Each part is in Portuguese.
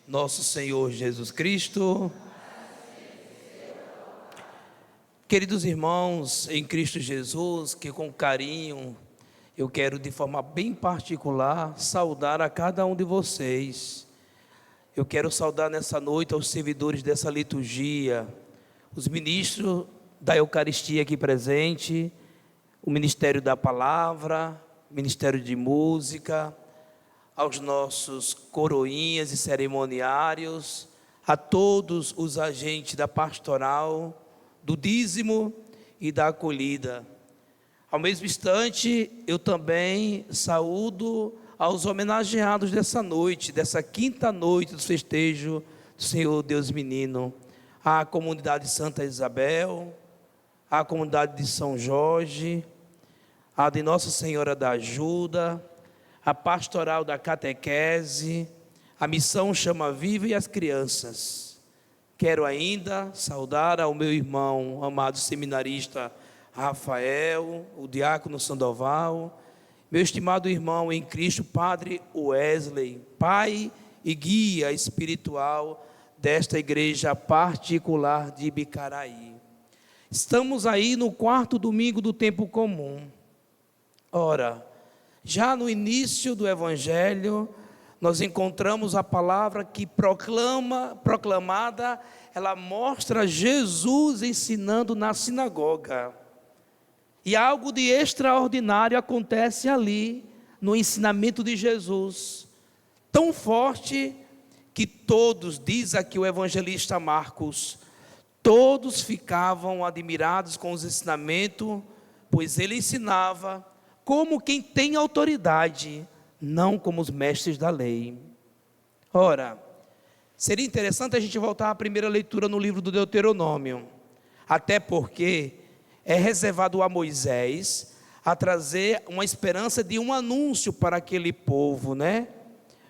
nosso Senhor Jesus Cristo. Queridos irmãos em Cristo Jesus, que com carinho eu quero de forma bem particular saudar a cada um de vocês. Eu quero saudar nessa noite aos servidores dessa liturgia, os ministros da Eucaristia aqui presente, o Ministério da Palavra, Ministério de Música, aos nossos coroinhas e cerimoniários, a todos os agentes da pastoral, do dízimo e da acolhida. Ao mesmo instante, eu também saúdo aos homenageados dessa noite, dessa quinta noite do festejo do Senhor Deus Menino, à comunidade Santa Isabel, à comunidade de São Jorge, a de Nossa Senhora da Ajuda, a pastoral da catequese, a missão Chama Viva e as crianças. Quero ainda saudar ao meu irmão amado seminarista Rafael, o diácono Sandoval, meu estimado irmão em Cristo, Padre Wesley, pai e guia espiritual desta igreja particular de Bicaraí. Estamos aí no quarto domingo do tempo comum. Ora, já no início do Evangelho, nós encontramos a palavra que proclamada, ela mostra Jesus ensinando na sinagoga. E algo de extraordinário acontece ali, no ensinamento de Jesus. Tão forte que todos, diz aqui o evangelista Marcos, todos ficavam admirados com os ensinamentos, pois ele ensinava como quem tem autoridade, não como os mestres da lei. Ora, seria interessante a gente voltar à primeira leitura no livro do Deuteronômio, até porque é reservado a Moisés a trazer uma esperança de um anúncio para aquele povo, né?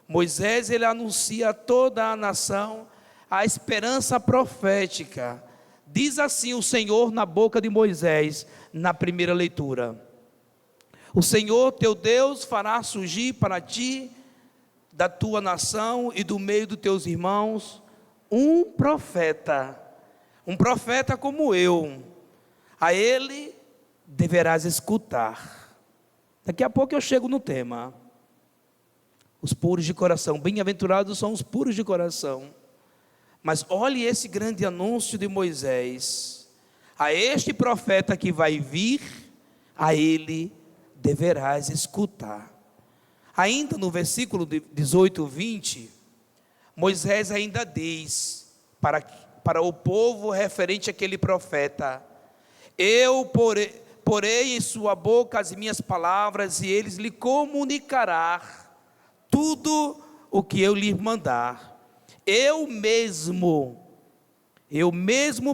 Moisés, ele anuncia a toda a nação a esperança profética. Diz assim o Senhor na boca de Moisés, na primeira leitura: o Senhor teu Deus fará surgir para ti, da tua nação e do meio dos teus irmãos, um profeta como eu. A ele deverás escutar. Daqui a pouco eu chego no tema. Os puros de coração, bem-aventurados são os puros de coração. Mas olhe esse grande anúncio de Moisés: a este profeta que vai vir, a ele deverás escutar. Ainda no versículo 18, 20, Moisés ainda diz para o povo referente àquele profeta: eu porei em sua boca as minhas palavras, e eles lhe comunicará tudo o que eu lhe mandar. Eu mesmo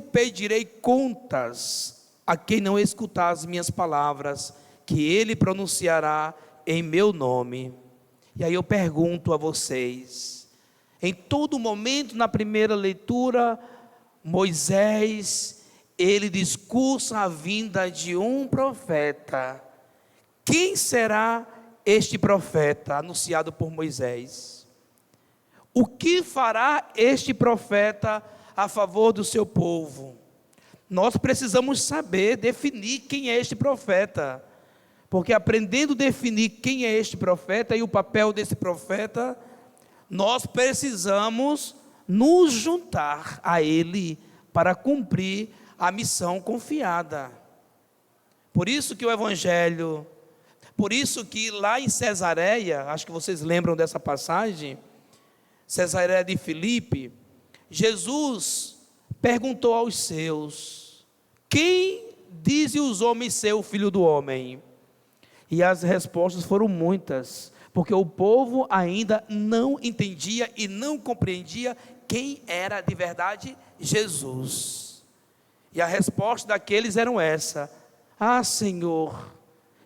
pedirei contas a quem não escutar as minhas palavras, que ele pronunciará em meu nome. E aí eu pergunto a vocês, em todo momento na primeira leitura, Moisés, ele discursa a vinda de um profeta. Quem será este profeta anunciado por Moisés? O que fará este profeta a favor do seu povo? Nós precisamos saber, definir quem é este profeta, porque aprendendo a definir quem é este profeta e o papel desse profeta, nós precisamos nos juntar a ele para cumprir a missão confiada. Por isso que o Evangelho, por isso que lá em Cesareia, acho que vocês lembram dessa passagem, Cesareia de Filipe, Jesus perguntou aos seus: quem dizem os homens ser o Filho do Homem? E as respostas foram muitas, porque o povo ainda não entendia e não compreendia quem era de verdade Jesus. E a resposta daqueles eram essa: ah, Senhor,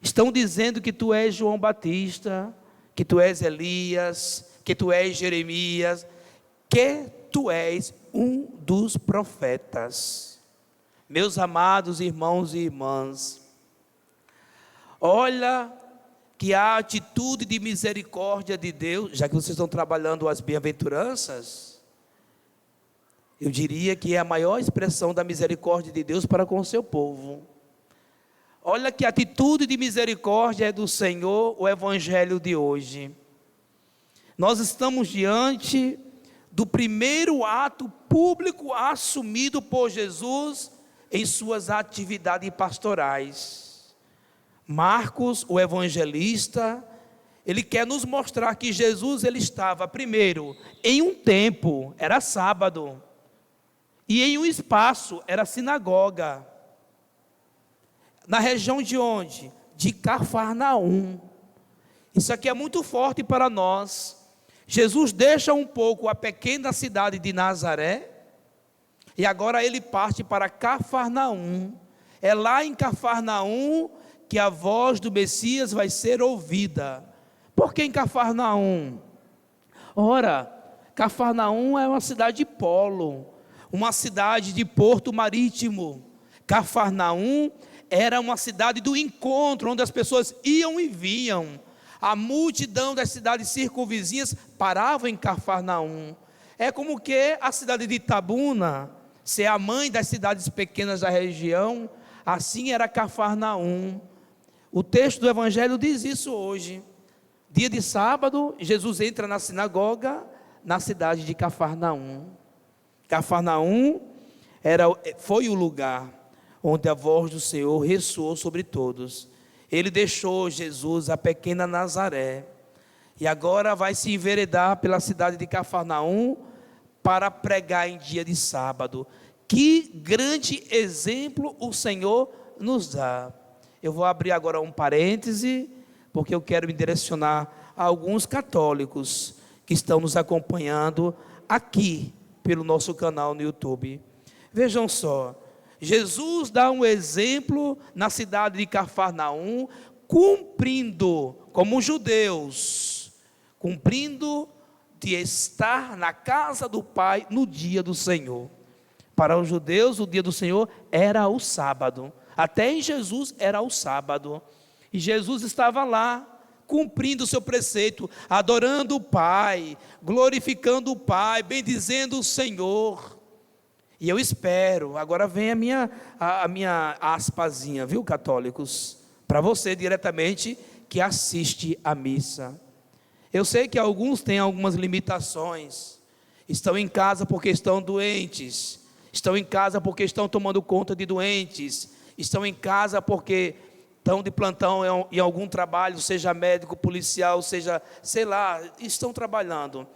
estão dizendo que tu és João Batista, que tu és Elias, que tu és Jeremias, que tu és um dos profetas. Meus amados irmãos e irmãs, olha que a atitude de misericórdia de Deus, já que vocês estão trabalhando as bem-aventuranças, eu diria que é a maior expressão da misericórdia de Deus para com o seu povo. Olha que atitude de misericórdia é do Senhor, o evangelho de hoje. Nós estamos diante do primeiro ato público assumido por Jesus em suas atividades pastorais. Marcos, o evangelista, ele quer nos mostrar que Jesus ele estava primeiro em um templo, era sábado, e em um espaço, era sinagoga. Na região de onde? De Cafarnaum. Isso aqui é muito forte para nós. Jesus deixa um pouco a pequena cidade de Nazaré, e agora ele parte para Cafarnaum. É lá em Cafarnaum que a voz do Messias vai ser ouvida. Por que em Cafarnaum? Ora, Cafarnaum é uma cidade de polo, uma cidade de porto marítimo. Cafarnaum era uma cidade do encontro, onde as pessoas iam e vinham. A multidão das cidades circunvizinhas parava em Cafarnaum. É como que a cidade de Itabuna ser a mãe das cidades pequenas da região, assim era Cafarnaum. O texto do Evangelho diz isso hoje. Dia de sábado, Jesus entra na sinagoga, na cidade de Cafarnaum. Cafarnaum foi o lugar onde a voz do Senhor ressoou sobre todos. Ele deixou Jesus, a pequena Nazaré, e agora vai se enveredar pela cidade de Cafarnaum para pregar em dia de sábado. Que grande exemplo o Senhor nos dá. Eu vou abrir agora um parêntese, porque eu quero me direcionar a alguns católicos que estão nos acompanhando aqui pelo nosso canal no YouTube. Vejam só, Jesus dá um exemplo na cidade de Cafarnaum, cumprindo, como judeus, cumprindo de estar na casa do Pai no dia do Senhor. Para os judeus, o dia do Senhor era o sábado. Até em Jesus era o sábado. E Jesus estava lá, cumprindo o seu preceito, adorando o Pai, glorificando o Pai, bendizendo o Senhor. E eu espero, agora vem a minha aspazinha, viu, católicos? Para você diretamente que assiste a missa. Eu sei que alguns têm algumas limitações, estão em casa porque estão doentes, estão em casa porque estão tomando conta de doentes, estão em casa porque estão de plantão em algum trabalho, seja médico, policial, seja, sei lá, estão trabalhando.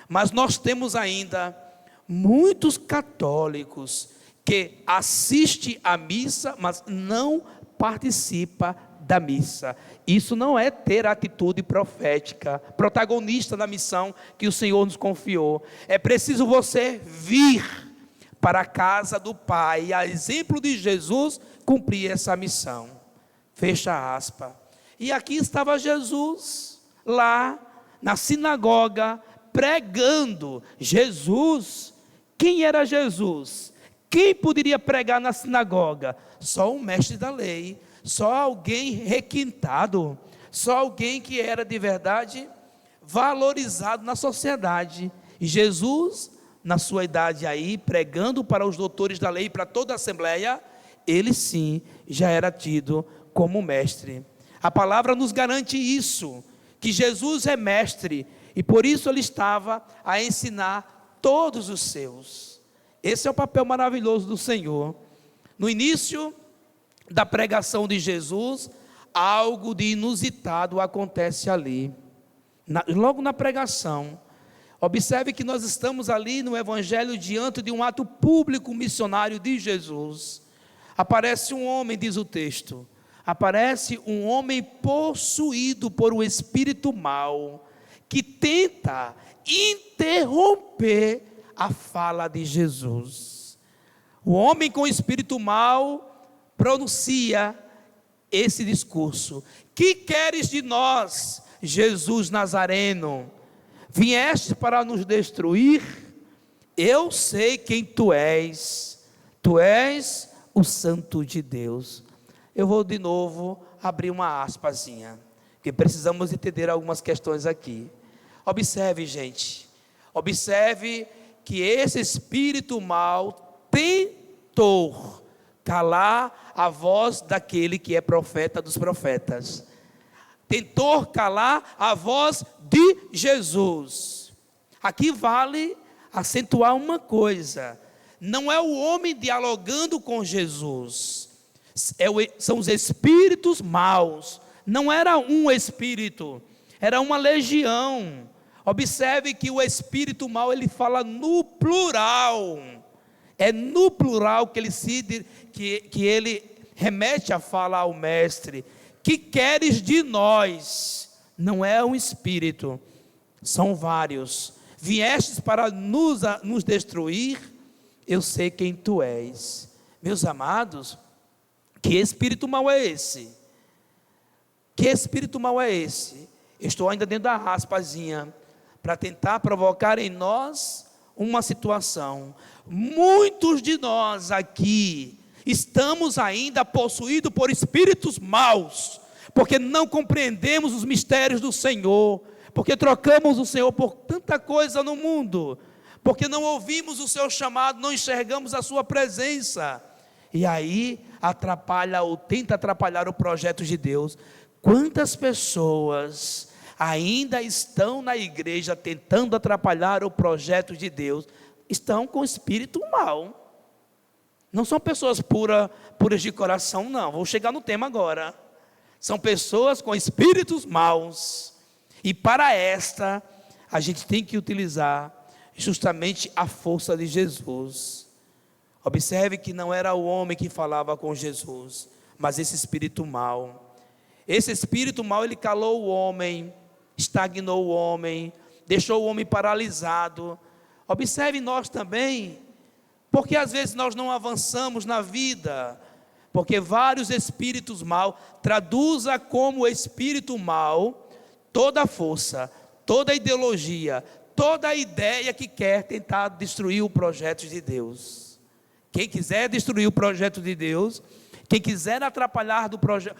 Mas nós temos ainda muitos católicos que assistem à missa, mas não participa da missa. Isso não é ter atitude profética, protagonista da missão que o Senhor nos confiou. É preciso você vir para a casa do Pai, a exemplo de Jesus, cumprir essa missão. Fecha aspas. E aqui estava Jesus, lá na sinagoga, pregando. Jesus, quem era Jesus? Quem poderia pregar na sinagoga? Só um mestre da lei, só alguém requintado, só alguém que era de verdade valorizado na sociedade. E Jesus, na sua idade aí, pregando para os doutores da lei, para toda a assembleia, ele sim, já era tido como mestre. A palavra nos garante isso, que Jesus é mestre, e por isso ele estava a ensinar todos os seus. Esse é o papel maravilhoso do Senhor. No início da pregação de Jesus, algo de inusitado acontece ali. Logo na pregação, observe que nós estamos ali no Evangelho diante de um ato público missionário de Jesus. Aparece um homem, diz o texto, aparece um homem possuído por um espírito mau, que tenta interromper a fala de Jesus. O homem com espírito mau pronuncia esse discurso: que queres de nós, Jesus Nazareno? Vieste para nos destruir? Eu sei quem tu és o Santo de Deus. Eu vou de novo abrir uma aspazinha. porque precisamos entender algumas questões aqui. Observe, gente, observe que esse espírito mau tentou calar a voz daquele que é profeta dos profetas, tentou calar a voz de Jesus. Aqui vale acentuar uma coisa: não é o homem dialogando com Jesus, são os espíritos maus. Não era um espírito, era uma legião. Observe que o espírito mau, ele fala no plural. É no plural que ele remete a fala ao mestre. Que queres de nós? Não é um espírito, são vários. Viestes para nos destruir? Eu sei quem tu és. Meus amados, que espírito mau é esse? Que espírito mau é esse? Eu estou ainda dentro da raspazinha, para tentar provocar em nós uma situação. Muitos de nós aqui estamos ainda possuídos por espíritos maus, porque não compreendemos os mistérios do Senhor, porque trocamos o Senhor por tanta coisa no mundo, porque não ouvimos o seu chamado, não enxergamos a sua presença, e aí atrapalha ou tenta atrapalhar o projeto de Deus. Quantas pessoas ainda estão na igreja tentando atrapalhar o projeto de Deus? Estão com espírito mau. Não são pessoas puras de coração, não. Vou chegar no tema agora. São pessoas com espíritos maus. E para esta, a gente tem que utilizar justamente a força de Jesus. Observe que não era o homem que falava com Jesus, mas esse espírito mau. Esse espírito mau, ele calou o homem, estagnou o homem, deixou o homem paralisado. Observe nós também, porque às vezes nós não avançamos na vida, porque vários espíritos maus, traduza como espírito mau, toda a força, toda a ideologia, toda a ideia que quer tentar destruir o projeto de Deus. Quem quiser destruir o projeto de Deus, quem quiser atrapalhar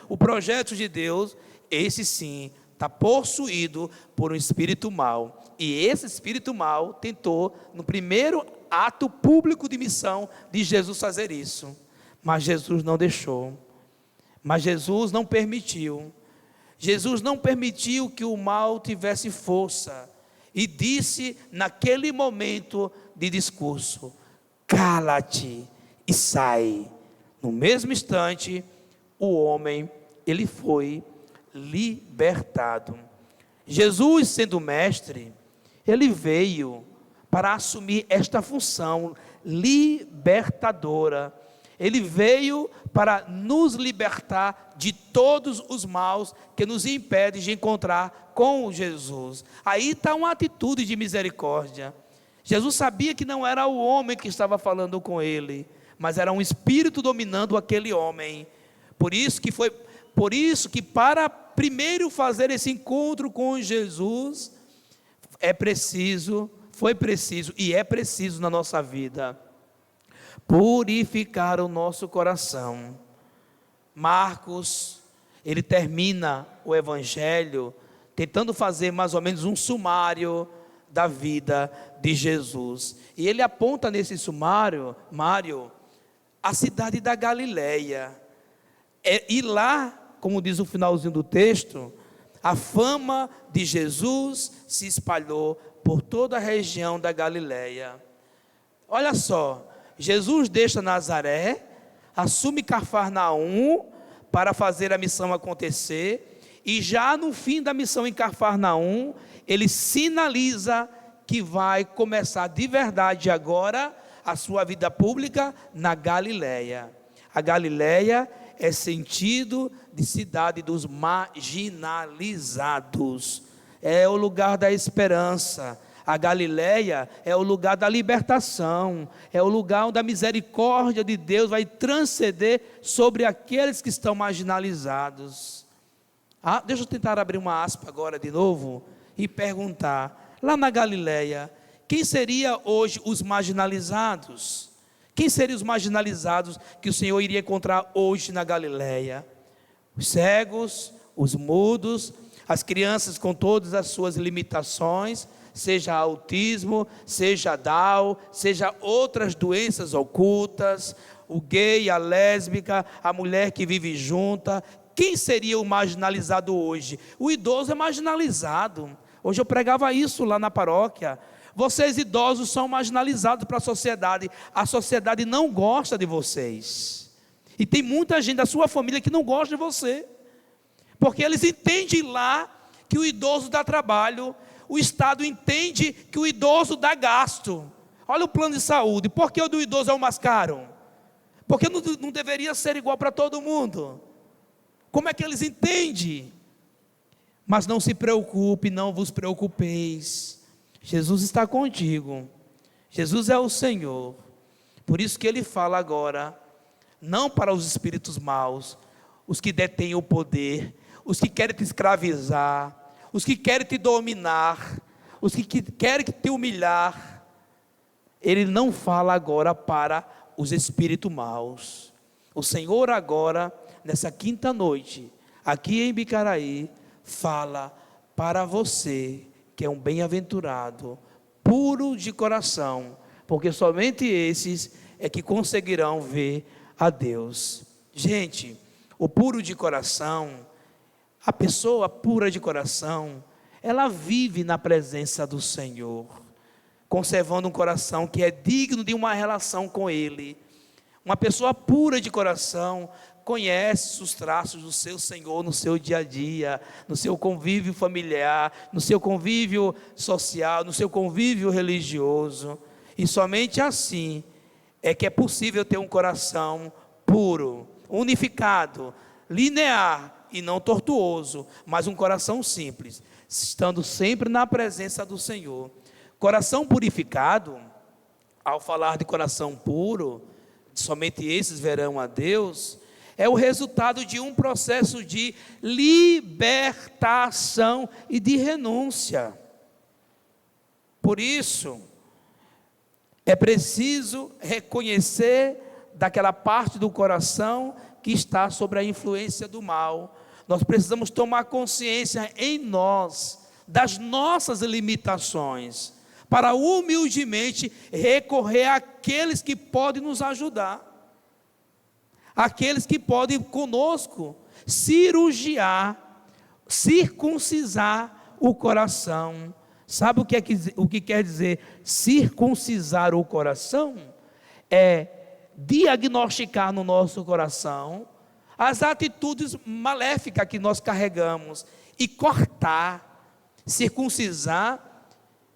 o projeto de Deus, esse sim está possuído por um espírito mau. E esse espírito mau tentou, no primeiro ato público de missão de Jesus, fazer isso. Mas Jesus não deixou. Mas Jesus não permitiu. Jesus não permitiu que o mal tivesse força. E disse naquele momento de discurso: cala-te e sai. No mesmo instante, o homem, ele foi libertado. Jesus, sendo mestre, ele veio para assumir esta função libertadora. Ele veio para nos libertar de todos os maus que nos impedem de encontrar com Jesus. Aí está uma atitude de misericórdia. Jesus sabia que não era o homem que estava falando com ele, mas era um espírito dominando aquele homem. Por isso que para primeiro fazer esse encontro com Jesus, foi preciso e é preciso na nossa vida purificar o nosso coração. Marcos, ele termina o evangelho tentando fazer mais ou menos um sumário da vida de Jesus. E ele aponta nesse sumário, a cidade da Galileia. E lá, como diz o finalzinho do texto, a fama de Jesus se espalhou por toda a região da Galileia. Olha só, Jesus deixa Nazaré, assume Cafarnaum para fazer a missão acontecer, e já no fim da missão em Cafarnaum, ele sinaliza que vai começar de verdade agora a sua vida pública na Galileia. A Galileia é sentido de cidade dos marginalizados, é o lugar da esperança. A Galileia é o lugar da libertação, é o lugar onde a misericórdia de Deus vai transcender sobre aqueles que estão marginalizados. Deixa eu tentar abrir uma aspa agora de novo e perguntar, lá na Galileia, quem seria hoje os marginalizados? Quem seriam os marginalizados que o Senhor iria encontrar hoje na Galileia? Os cegos, os mudos, As crianças com todas as suas limitações, seja autismo, seja Down, seja outras doenças ocultas, o gay, a lésbica, a mulher que vive junta. Quem seria o marginalizado hoje? O idoso é marginalizado. Hoje eu pregava isso lá na paróquia. Vocês idosos são marginalizados para a sociedade não gosta de vocês, e tem muita gente da sua família que não gosta de você, porque eles entendem lá que o idoso dá trabalho, o Estado entende que o idoso dá gasto. Olha o plano de saúde, por que o do idoso é o mais caro? Porque não deveria ser igual para todo mundo. Como é que eles entendem? Mas não se preocupe, não vos preocupeis, Jesus está contigo, Jesus é o Senhor. Por isso que Ele fala agora, não para os espíritos maus, os que detêm o poder, os que querem te escravizar, os que querem te dominar, os que querem te humilhar. Ele não fala agora para os espíritos maus. O Senhor agora, nessa quinta noite, aqui em Bicaraí, fala para você, que é um bem-aventurado, puro de coração, porque somente esses é que conseguirão ver a Deus. Gente, o puro de coração, a pessoa pura de coração, ela vive na presença do Senhor, conservando um coração que é digno de uma relação com Ele. Uma pessoa pura de coração conhece os traços do seu Senhor no seu dia a dia, no seu convívio familiar, no seu convívio social, no seu convívio religioso. E somente assim é que é possível ter um coração puro, unificado, linear e não tortuoso, mas um coração simples, estando sempre na presença do Senhor. Coração purificado, ao falar de coração puro, somente esses verão a Deus, é o resultado de um processo de libertação e de renúncia. Por isso, é preciso reconhecer daquela parte do coração que está sob a influência do mal. Nós precisamos tomar consciência em nós das nossas limitações, para humildemente recorrer àqueles que podem nos ajudar, aqueles que podem conosco circuncisar o coração. Sabe o que quer dizer circuncisar o coração? É diagnosticar no nosso coração as atitudes maléficas que nós carregamos e cortar, circuncisar.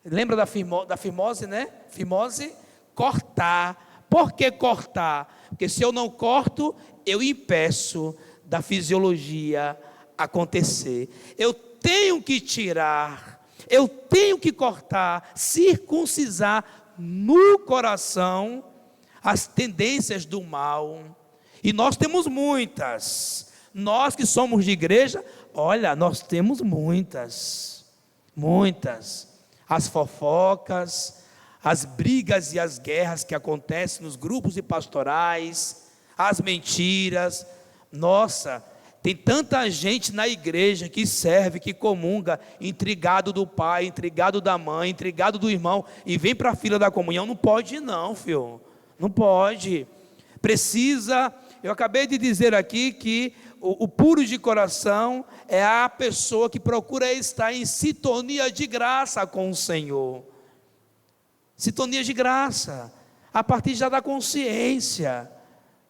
Lembra da fimose, né? Fimose, cortar. Por que cortar? Porque se eu não corto, eu impeço da fisiologia acontecer. Eu tenho que tirar, eu tenho que cortar, circuncisar no coração as tendências do mal. E nós temos muitas. Nós que somos de igreja, olha, nós temos muitas. As fofocas, as brigas e as guerras que acontecem nos grupos de pastorais, as mentiras. Nossa, tem tanta gente na igreja que serve, que comunga, intrigado do pai, intrigado da mãe, intrigado do irmão, e vem para a fila da comunhão. Não pode não, filho, não pode. Precisa, eu acabei de dizer aqui que o puro de coração é a pessoa que procura estar em sintonia de graça com o Senhor. Sintonia de graça, a partir já da consciência,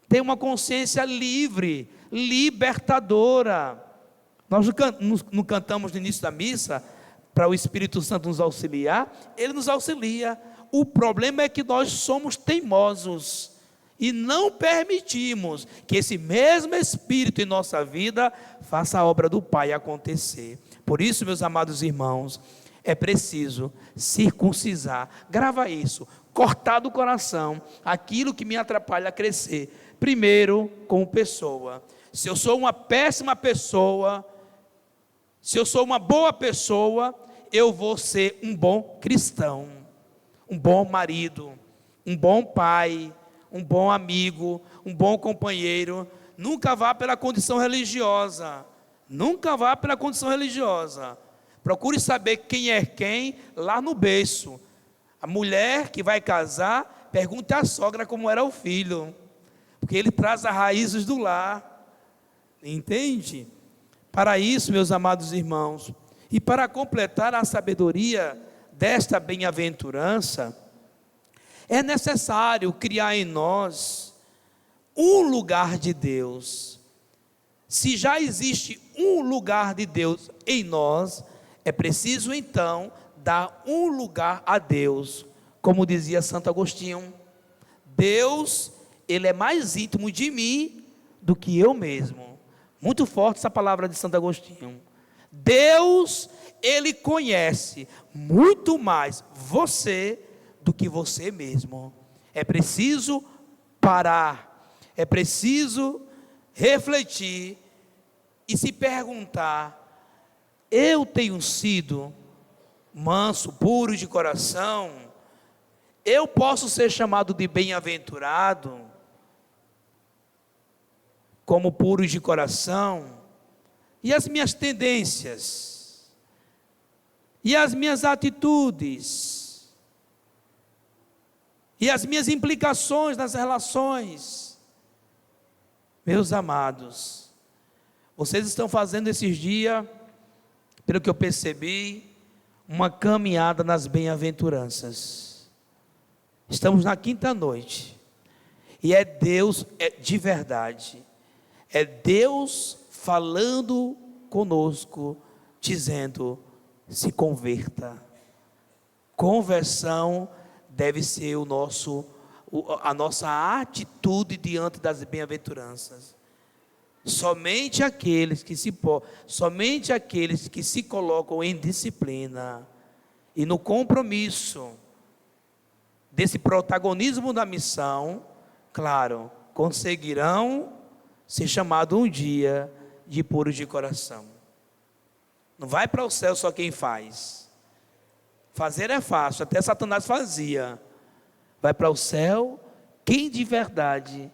tem uma consciência livre, libertadora. Nós não cantamos no início da missa, para o Espírito Santo nos auxiliar, Ele nos auxilia. O problema é que nós somos teimosos, e não permitimos que esse mesmo Espírito em nossa vida faça a obra do Pai acontecer. Por isso, meus amados irmãos, é preciso circuncisar, grava isso, cortar do coração aquilo que me atrapalha a crescer. Primeiro, como pessoa. Se eu sou uma péssima pessoa, se eu sou uma boa pessoa, eu vou ser um bom cristão, um bom marido, um bom pai, um bom amigo, um bom companheiro. Nunca vá pela condição religiosa, Nunca vá pela condição religiosa. Procure saber quem é quem lá no berço. A mulher que vai casar, pergunte à sogra como era o filho, porque ele traz as raízes do lar. Entende? Para isso, meus amados irmãos, e para completar a sabedoria desta bem-aventurança, é necessário criar em nós um lugar de Deus. Se já existe um lugar de Deus em nós, é preciso então dar um lugar a Deus. Como dizia Santo Agostinho, Deus, Ele é mais íntimo de mim do que eu mesmo. Muito forte essa palavra de Santo Agostinho. Deus, Ele conhece muito mais você do que você mesmo. É preciso parar, é preciso refletir e se perguntar: eu tenho sido manso, puro de coração? Eu posso ser chamado de bem-aventurado, como puro de coração? E as minhas tendências? E as minhas atitudes? E as minhas implicações nas relações? Meus amados, vocês estão fazendo esses dias, pelo que eu percebi, uma caminhada nas bem-aventuranças. Estamos na quinta noite, e é Deus de verdade, é Deus falando conosco, dizendo: se converta. Conversão deve ser a nossa atitude diante das bem-aventuranças. Somente aqueles que se colocam em disciplina e no compromisso desse protagonismo da missão, claro, conseguirão ser chamados um dia de puros de coração. Não vai para o céu só quem faz. Fazer é fácil, até Satanás fazia. Vai para o céu quem de verdade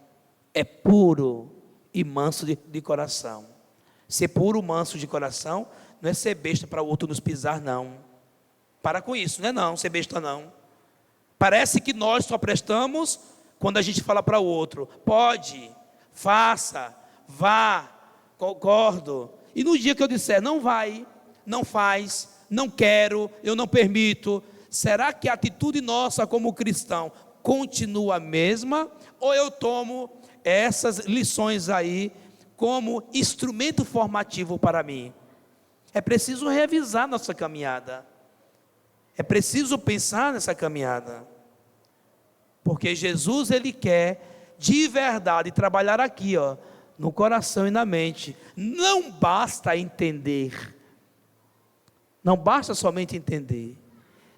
é puro e manso de coração. Ser puro, manso de coração, não é ser besta para o outro nos pisar, não. Para com isso, não é não, ser besta não. Parece que nós só prestamos quando a gente fala para o outro: pode, faça, vá, concordo. E no dia que eu disser: não vai, não faz, não quero, eu não permito, será que a atitude nossa como cristão continua a mesma? Ou eu tomo essas lições aí como instrumento formativo para mim? É preciso revisar nossa caminhada. É preciso pensar nessa caminhada. Porque Jesus, Ele quer de verdade trabalhar aqui, no coração e na mente. Não basta entender. Não basta somente entender.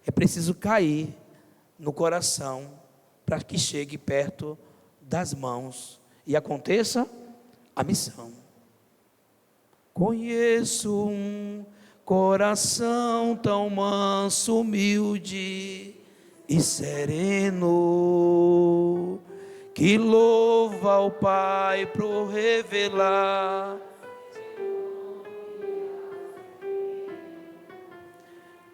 É preciso cair no coração para que chegue perto das mãos e aconteça a missão. Conheço um coração tão manso, humilde e sereno, que louva ao Pai por revelar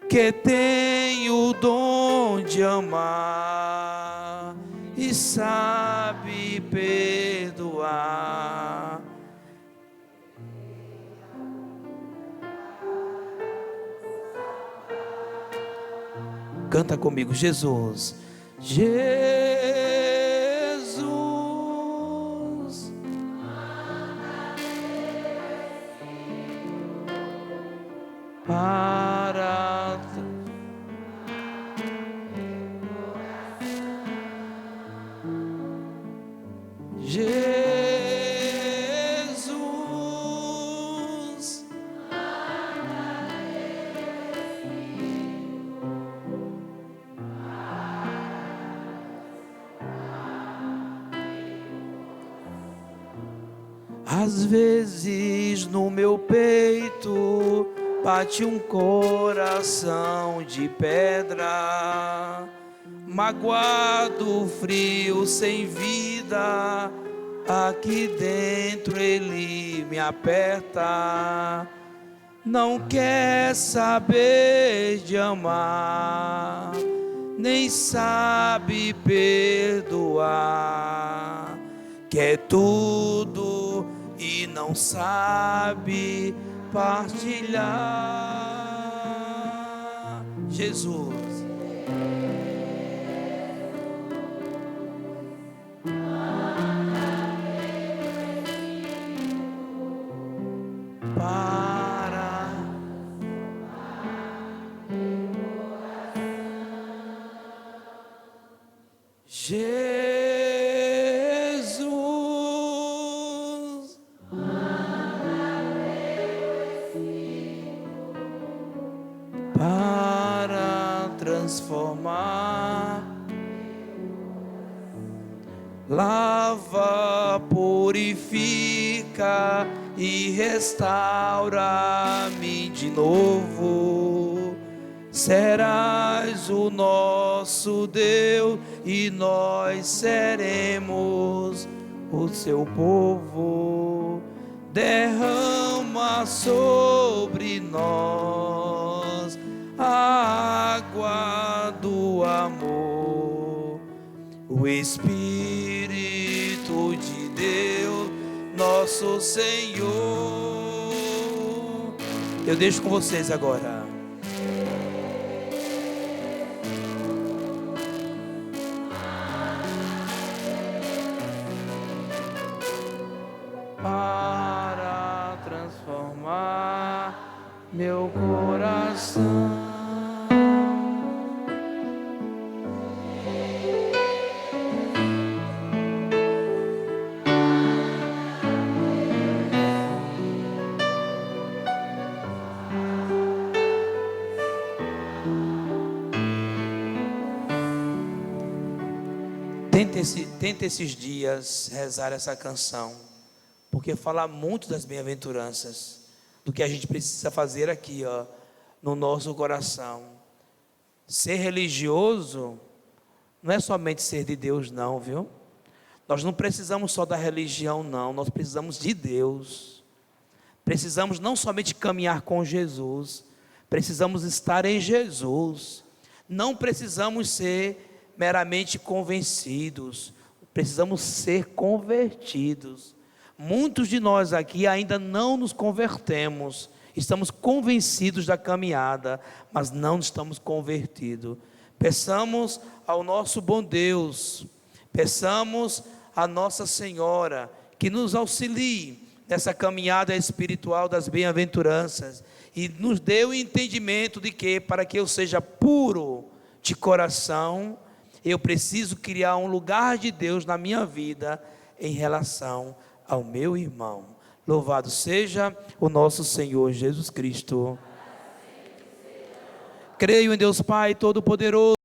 que tem o dom de amar e sabe perdoar. Canta comigo: Jesus, Jesus, para Jesus, às vezes no meu peito bate um coração de pedra, magoado, frio, sem vida, aqui dentro ele me aperta. Não quer saber de amar, nem sabe perdoar. Quer tudo e não sabe partilhar. Jesus. Jesus, para transformar, lava, purifica e restaura-me de novo. Serás o nosso Deus e nós seremos o seu povo. Derrama sobre nós a água do amor, o Espírito de Deus, nosso Senhor. Eu deixo com vocês agora. Para transformar meu coração. Tenta esses dias rezar essa canção, porque fala muito das bem-aventuranças, do que a gente precisa fazer aqui, no nosso coração. Ser religioso não é somente ser de Deus, não, viu? Nós não precisamos só da religião, não. Nós precisamos de Deus. Precisamos não somente caminhar com Jesus, precisamos estar em Jesus. Não precisamos ser meramente convencidos, precisamos ser convertidos. Muitos de nós aqui ainda não nos convertemos, estamos convencidos da caminhada, mas não estamos convertidos. Peçamos ao nosso bom Deus, peçamos a Nossa Senhora que nos auxilie nessa caminhada espiritual das bem-aventuranças e nos dê o entendimento de que, para que eu seja puro de coração, eu preciso criar um lugar de Deus na minha vida em relação ao meu irmão. Louvado seja o nosso Senhor Jesus Cristo. Creio em Deus Pai Todo-Poderoso,